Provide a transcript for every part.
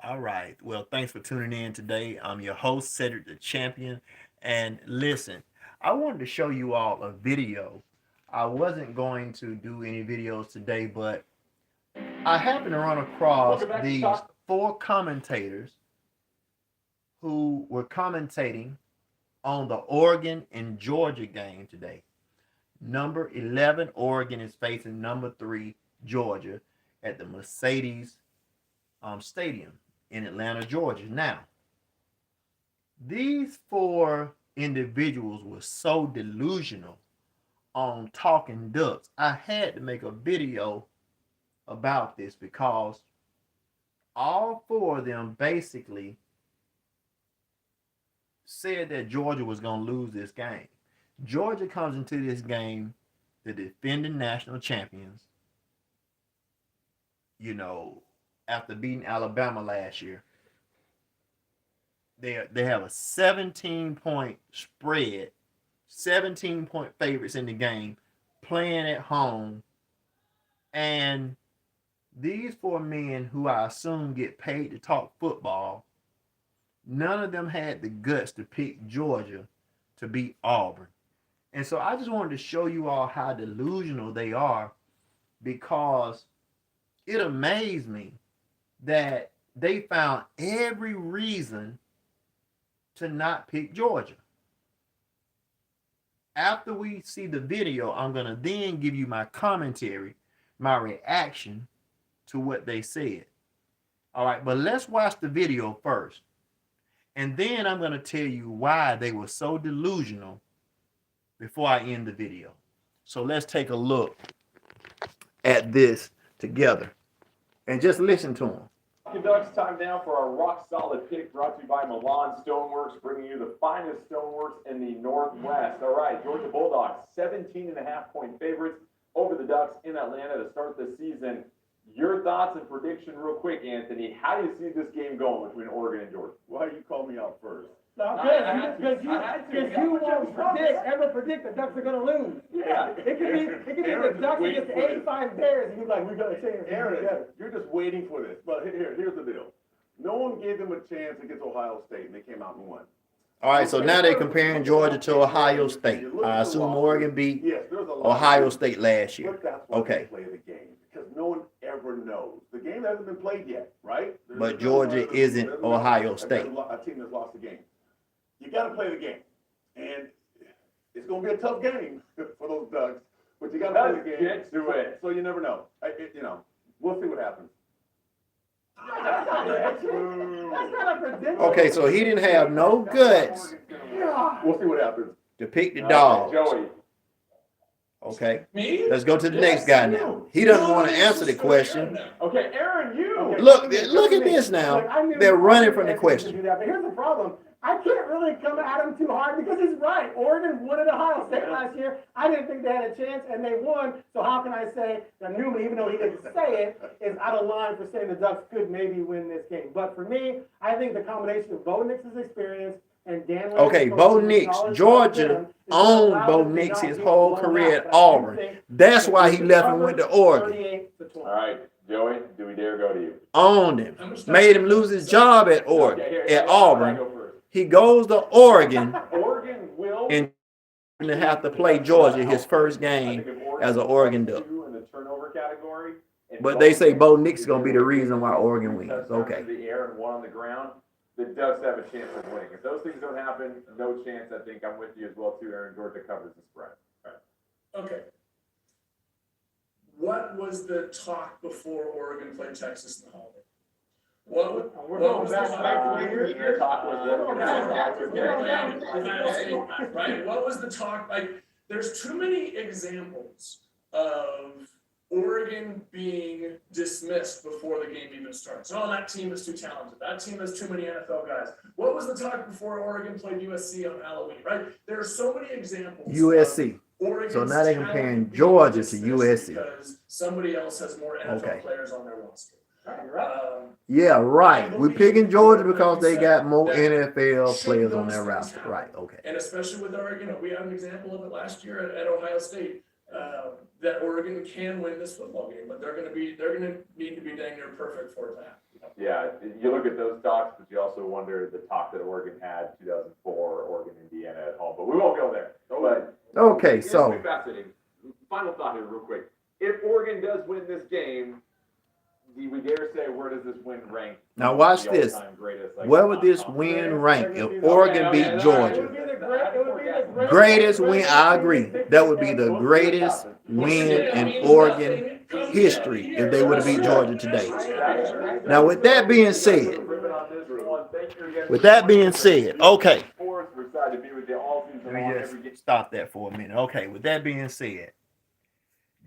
All right. Well, thanks for tuning in today. I'm your host, Cedric the Champion. And listen, I wanted to show you all a video. I wasn't going to do any videos today, but I happened to run across these four commentators who were commentating on the Oregon and Georgia game today. Number 11, Oregon is facing number 3, Georgia, at the Mercedes Stadium in Atlanta, Georgia. Now, these four individuals were so delusional on talking ducks. I had to make a video about this because all four of them basically said that Georgia was going to lose this game. Georgia comes into this game the defending national champions, you know, after beating Alabama last year. They have a 17-point spread, 17-point favorites in the game, playing at home. And these four men, who I assume get paid to talk football, none of them had the guts to pick Georgia to beat Auburn. And so I just wanted to show you all how delusional they are, because it amazed me that they found every reason to not pick Georgia. After we see the video, I'm going to then give you my commentary, my reaction to what they said. All right, but let's watch the video first. And then I'm going to tell you why they were so delusional before I end the video. So let's take a look at this together and just listen to them. Ducks, time now for our rock solid pick brought to you by Milan Stoneworks, bringing you the finest stoneworks in the Northwest. All right, Georgia Bulldogs, 17.5-point favorites over the Ducks in Atlanta to start the season. Your thoughts and prediction real quick, Anthony. How do you see this game going between Oregon and Georgia? Why you call me out first? No, because you won't predict the Ducks are going to lose. Yeah. It could be the Ducks against the 85 Bears, and you're like, we're going to change. Aaron, you're just waiting for this. But here's the deal. No one gave them a chance against Ohio State, and they came out and won. All right, so now they're comparing Georgia to Ohio State. I assume Oregon beat Ohio State last year. But that's why Okay. they play the game, because no one ever knows. The game hasn't been played yet, right? But Georgia isn't Ohio State. A team that's lost the game. You got to play the game. And it's going to be a tough game for those Ducks, but you got to play the game. Get to it. So you never know. We'll see what happens. That's not a prediction. Okay, so he didn't have no guts We'll see what happens. to pick the Dogs. Joey. Okay, Me? let's go to the next guy now. He doesn't want to answer the question. Okay, Aaron, you. Look at this now. They're running from the question. But here's the problem. I can't really come at him too hard because he's right. Oregon won at Ohio State last year. I didn't think they had a chance, and they won. So how can I say that Newman, even though he didn't say it, is out of line for saying the Ducks could maybe win this game? But for me, I think the combination of Bo Nix's experience and Dan. Okay, Bo Nix, Georgia owned Bo Nix his whole career at Auburn. That's why he left and went to Oregon. All right, Joey, do we dare go to you? Owned him, made him lose his job at Oregon, at Auburn. He goes to Oregon Oregon will. and to have to play Georgia his first game as an Oregon Duck. In the turnover category. But they say Bo Nix is going to be the reason why Oregon wins. Okay. The air and one on the ground. The Ducks have a chance of winning. If those things don't happen, no chance. I think I'm with you as well too, Aaron. Georgia covers the spread. Okay. What was the talk before Oregon played Texas in the holiday? What was the talk? Your talk Right? What was the talk? Like, there's too many examples of Oregon being dismissed before the game even starts. Oh, that team is too talented. That team has too many NFL guys. What was the talk before Oregon played USC on Halloween, right? There are so many examples. USC. Oregon's So now they're comparing talent Georgia to being USC. Because somebody else has more NFL Okay. players on their roster. Yeah, right. We're picking Georgia because they got more NFL players on their roster. Right, okay. And especially with our, we had an example of it last year at Ohio State. that Oregon can win this football game, but they're gonna need to be dang near perfect for that. Yeah, you look at those talks, but you also wonder the talk that Oregon had 2004, Oregon, Indiana at home. But we won't go there. But Okay, Here's so gonna be fascinating. Final thought here, real quick. If Oregon does win this game, do we dare say where does this win rank? Now watch The this. all-time greatest, like, where would this non-conference? win rank if Oregon beat It would Georgia? be the Greatest win, I agree. That would be the greatest win in Oregon history if they would have beat Georgia today. Now, with that being said, okay. We're excited to be with you all season long, Let me every game. just stop that for a minute. Okay, with that being said,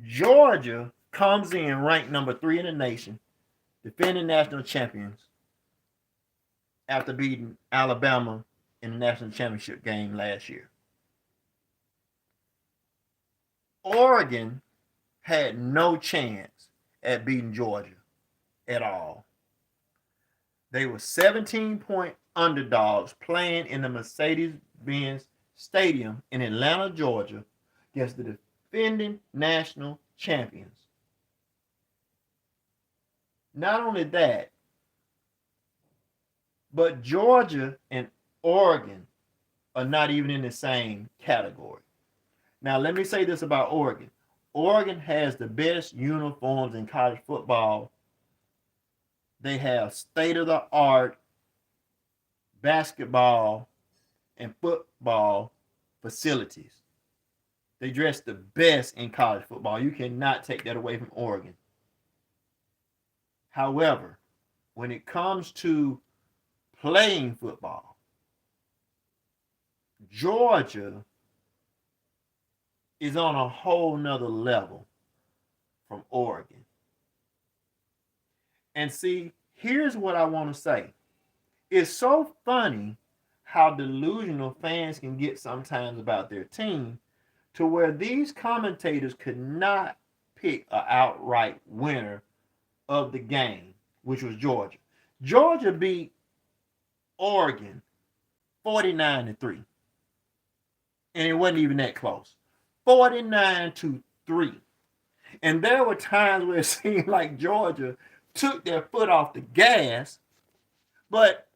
Georgia comes in ranked number 3 in the nation, defending national champions after beating Alabama in the national championship game last year. Oregon had no chance at beating Georgia at all. They were 17-point underdogs playing in the Mercedes-Benz Stadium in Atlanta, Georgia, against the defending national champions. Not only that, but Georgia and Oregon are not even in the same category. Now, let me say this about Oregon. Oregon has the best uniforms in college football. They have state-of-the-art basketball and football facilities. They dress the best in college football. You cannot take that away from Oregon. However, when it comes to playing football, Georgia is on a whole nother level from Oregon. And see, here's what I want to say. It's so funny how delusional fans can get sometimes about their team, to where these commentators could not pick an outright winner of the game, which was Georgia. Georgia beat Oregon 49-3. And it wasn't even that close. 49-3. And there were times where it seemed like Georgia took their foot off the gas, but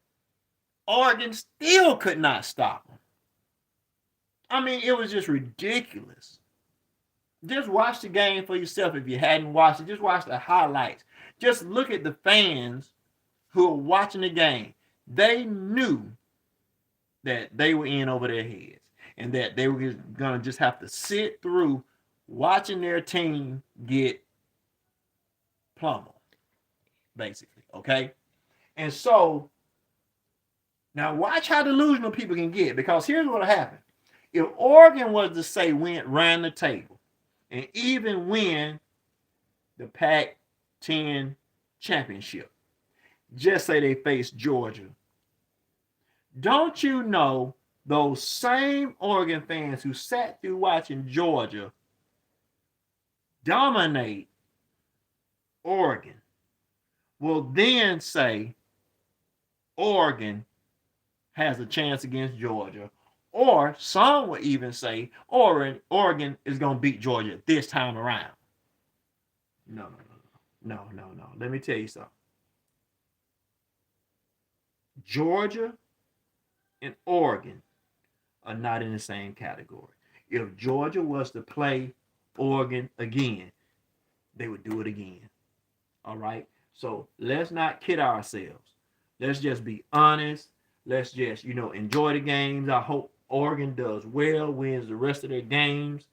Oregon still could not stop them. I mean, it was just ridiculous. Just watch the game for yourself if you hadn't watched it. Just watch the highlights. Just look at the fans who were watching the game. They knew that they were in over their heads and that they were going to just have to sit through watching their team get pummeled, basically, okay? And so, now watch how delusional people can get, because here's what happened. If Oregon was to say ran the table and even win the Pac-10 championship, just say they face Georgia, don't you know those same Oregon fans who sat through watching Georgia dominate Oregon will then say Oregon has a chance against Georgia, or some will even say Oregon is going to beat Georgia this time around. No. Let me tell you something. Georgia and Oregon are not in the same category. If Georgia was to play Oregon again, they would do it again. All right? So let's not kid ourselves. Let's just be honest. Let's just, enjoy the games. I hope Oregon does well, wins the rest of their games,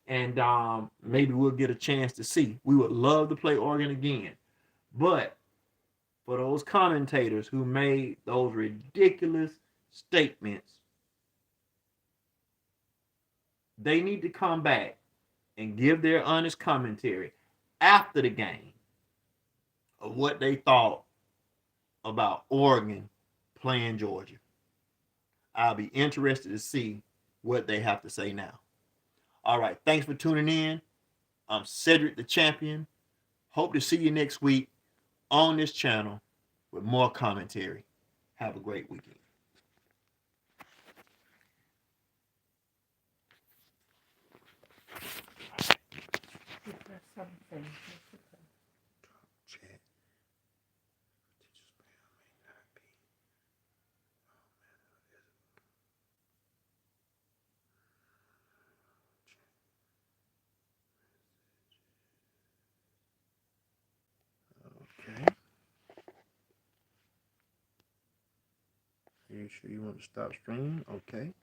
and maybe we'll get a chance to see. We would love to play Oregon again. But for those commentators who made those ridiculous statements, they need to come back and give their honest commentary after the game of what they thought about Oregon playing Georgia. I'll be interested to see what they have to say now. All right, thanks for tuning in. I'm Cedric the Champion. Hope to see you next week on this channel with more commentary. Have a great weekend. Chat. Okay. Are you sure you want to stop streaming? Okay.